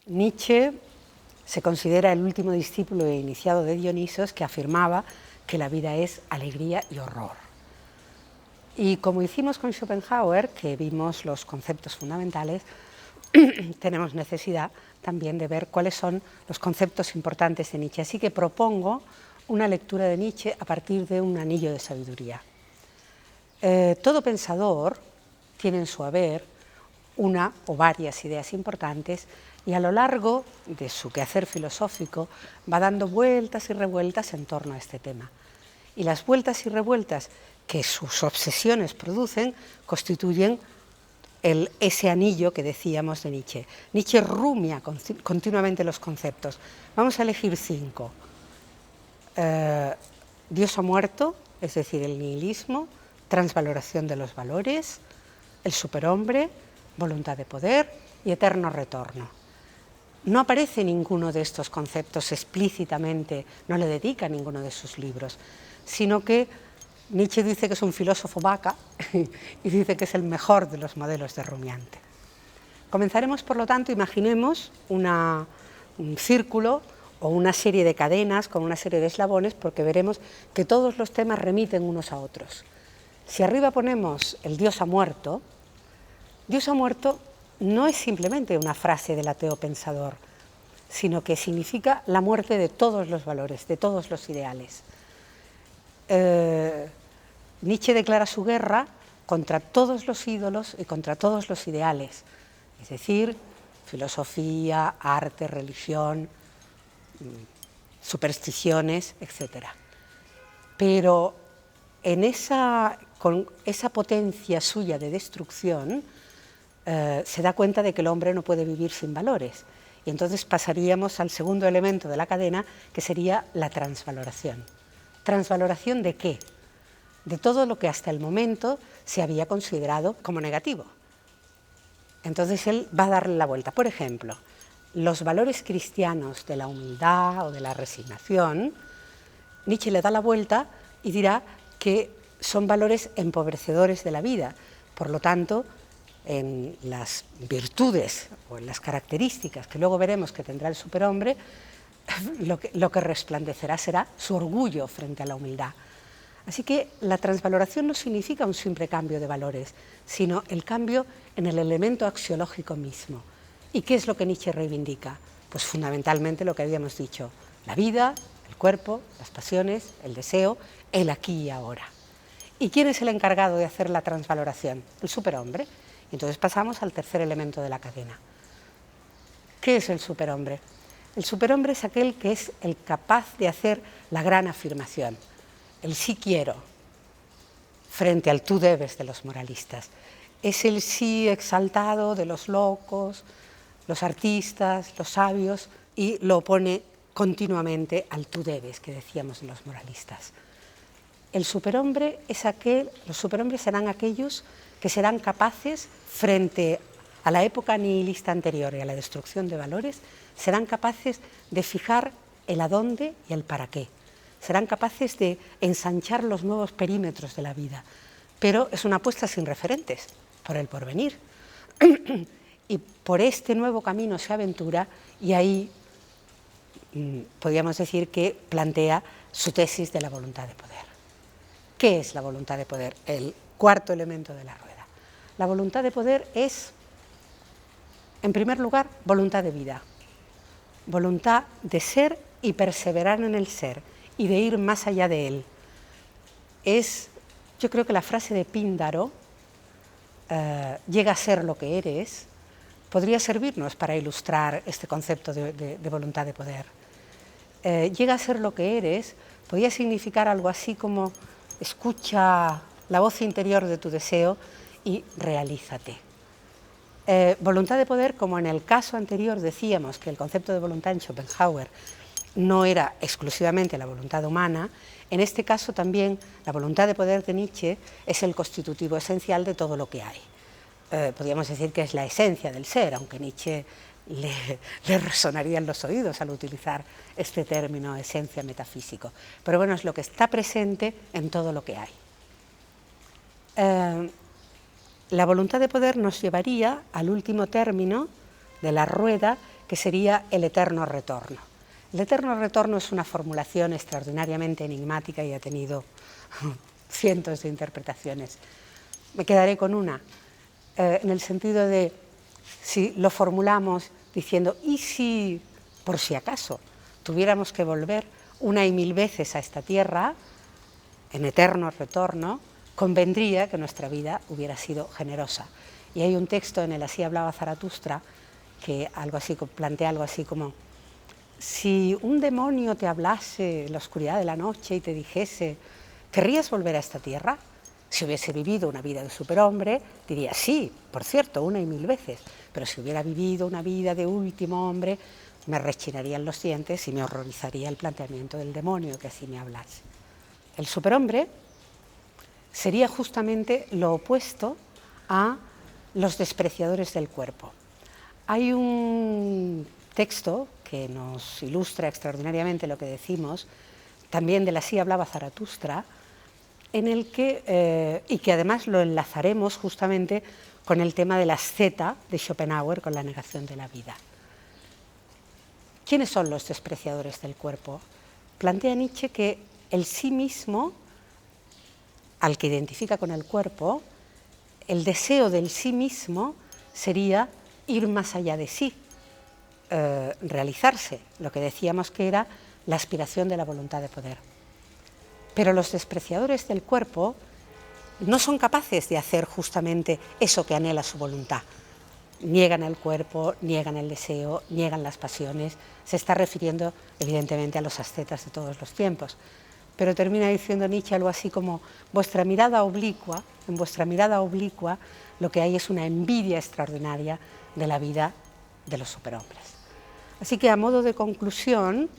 Nietzsche se considera el último discípulo e iniciado de Dionisos, que afirmaba que la vida es alegría y horror. Y como hicimos con Schopenhauer, que vimos los conceptos fundamentales, tenemos necesidad también de ver cuáles son los conceptos importantes de Nietzsche. Así que propongo una lectura de Nietzsche a partir de un anillo de sabiduría. Todo pensador tiene en su haber una o varias ideas importantes y a lo largo de su quehacer filosófico va dando vueltas y revueltas en torno a este tema. Y las vueltas y revueltas que sus obsesiones producen constituyen ese anillo que decíamos de Nietzsche. Nietzsche rumia continuamente los conceptos. Vamos a elegir 5. Dios ha muerto, es decir, el nihilismo, transvaloración de los valores, el superhombre, voluntad de poder y eterno retorno. No aparece ninguno de estos conceptos explícitamente, no le dedica ninguno de sus libros, sino que Nietzsche dice que es un filósofo vaca y dice que es el mejor de los modelos de rumiante. Comenzaremos, por lo tanto, imaginemos un círculo o una serie de cadenas con una serie de eslabones, porque veremos que todos los temas remiten unos a otros. Si arriba ponemos el Dios ha muerto no es simplemente una frase del ateo pensador, sino que significa la muerte de todos los valores, de todos los ideales. Nietzsche declara su guerra contra todos los ídolos y contra todos los ideales, es decir, filosofía, arte, religión, supersticiones, etc. Pero con esa potencia suya de destrucción, se da cuenta de que el hombre no puede vivir sin valores. Y entonces pasaríamos al segundo elemento de la cadena, que sería la transvaloración. ¿Transvaloración de qué? De todo lo que hasta el momento se había considerado como negativo. Entonces él va a darle la vuelta. Por ejemplo, los valores cristianos de la humildad o de la resignación, Nietzsche le da la vuelta y dirá que son valores empobrecedores de la vida. Por lo tanto, en las virtudes o en las características que luego veremos que tendrá el superhombre, lo que resplandecerá será su orgullo frente a la humildad. Así que la transvaloración no significa un simple cambio de valores, sino el cambio en el elemento axiológico mismo. ¿Y qué es lo que Nietzsche reivindica? Pues fundamentalmente lo que habíamos dicho: la vida, el cuerpo, las pasiones, el deseo, el aquí y ahora. ¿Y quién es el encargado de hacer la transvaloración? El superhombre. Entonces pasamos al tercer elemento de la cadena. ¿Qué es el superhombre? El superhombre es aquel que es el capaz de hacer la gran afirmación, el sí quiero, frente al tú debes de los moralistas. Es el sí exaltado de los locos, los artistas, los sabios, y lo opone continuamente al tú debes que decíamos en los moralistas. El superhombre es los superhombres serán aquellos que serán capaces, frente a la época nihilista anterior y a la destrucción de valores, serán capaces de fijar el adónde y el para qué. Serán capaces de ensanchar los nuevos perímetros de la vida. Pero es una apuesta sin referentes, por el porvenir. Y por este nuevo camino se aventura, y ahí podríamos decir que plantea su tesis de la voluntad de poder. ¿Qué es la voluntad de poder? El cuarto elemento de la rueda. La voluntad de poder es, en primer lugar, voluntad de vida, voluntad de ser y perseverar en el ser y de ir más allá de él. Yo creo que la frase de Píndaro, llega a ser lo que eres, podría servirnos para ilustrar este concepto de voluntad de poder. Llega a ser lo que eres podría significar algo así como: escucha la voz interior de tu deseo y realízate. Voluntad de poder, como en el caso anterior decíamos que el concepto de voluntad en Schopenhauer no era exclusivamente la voluntad humana, en este caso también la voluntad de poder de Nietzsche es el constitutivo esencial de todo lo que hay. Podríamos decir que es la esencia del ser, aunque Nietzsche le resonaría en los oídos al utilizar este término esencia metafísico. Pero bueno, es lo que está presente en todo lo que hay. La voluntad de poder nos llevaría al último término de la rueda, que sería el eterno retorno. El eterno retorno es una formulación extraordinariamente enigmática y ha tenido cientos de interpretaciones. Me quedaré con una, en el sentido de, si lo formulamos diciendo, ¿y si, por si acaso, tuviéramos que volver una y mil veces a esta tierra, en eterno retorno, convendría que nuestra vida hubiera sido generosa? Y hay un texto en el Así hablaba Zaratustra que plantea algo así como: si un demonio te hablase en la oscuridad de la noche y te dijese, ¿querrías volver a esta tierra? Si hubiese vivido una vida de superhombre, diría sí, por cierto, una y mil veces, pero si hubiera vivido una vida de último hombre, me rechinarían los dientes y me horrorizaría el planteamiento del demonio que así me hablase. El superhombre sería justamente lo opuesto a los despreciadores del cuerpo. Hay un texto que nos ilustra extraordinariamente lo que decimos, también del Así hablaba Zaratustra, en el que, y que además lo enlazaremos justamente con el tema de la asceta de Schopenhauer, con la negación de la vida. ¿Quiénes son los despreciadores del cuerpo? Plantea Nietzsche que el sí mismo, al que identifica con el cuerpo, el deseo del sí mismo sería ir más allá de sí, realizarse, lo que decíamos que era la aspiración de la voluntad de poder. Pero los despreciadores del cuerpo no son capaces de hacer justamente eso que anhela su voluntad. Niegan el cuerpo, niegan el deseo, niegan las pasiones. Se está refiriendo evidentemente a los ascetas de todos los tiempos. Pero termina diciendo Nietzsche algo así como: en vuestra mirada oblicua lo que hay es una envidia extraordinaria de la vida de los superhombres. Así que, a modo de conclusión,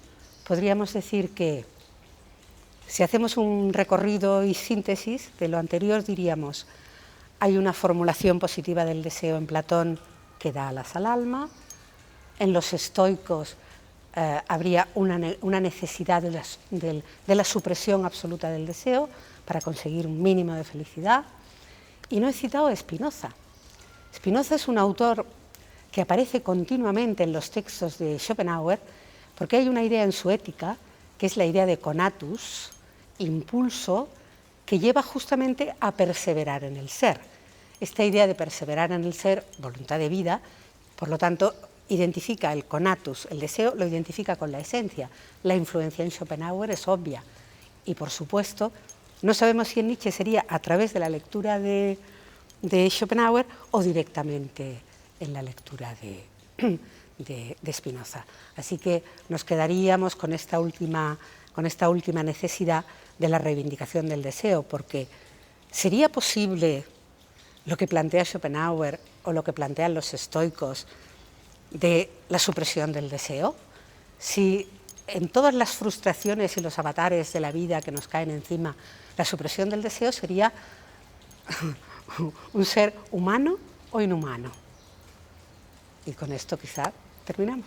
podríamos decir que, si hacemos un recorrido y síntesis de lo anterior, diríamos: hay una formulación positiva del deseo en Platón que da alas al alma. En los estoicos habría una necesidad de la supresión absoluta del deseo para conseguir un mínimo de felicidad. Y no he citado a Spinoza. Spinoza es un autor que aparece continuamente en los textos de Schopenhauer, porque hay una idea en su ética, que es la idea de conatus, impulso, que lleva justamente a perseverar en el ser. Esta idea de perseverar en el ser, voluntad de vida, por lo tanto, identifica el conatus, el deseo, lo identifica con la esencia. La influencia en Schopenhauer es obvia. Y, por supuesto, no sabemos si en Nietzsche sería a través de la lectura de Schopenhauer o directamente en la lectura de Spinoza. Así que nos quedaríamos con esta última necesidad de la reivindicación del deseo, porque ¿sería posible lo que plantea Schopenhauer o lo que plantean los estoicos de la supresión del deseo? Si en todas las frustraciones y los avatares de la vida que nos caen encima, la supresión del deseo sería un ser humano o inhumano. Y con esto quizá terminamos.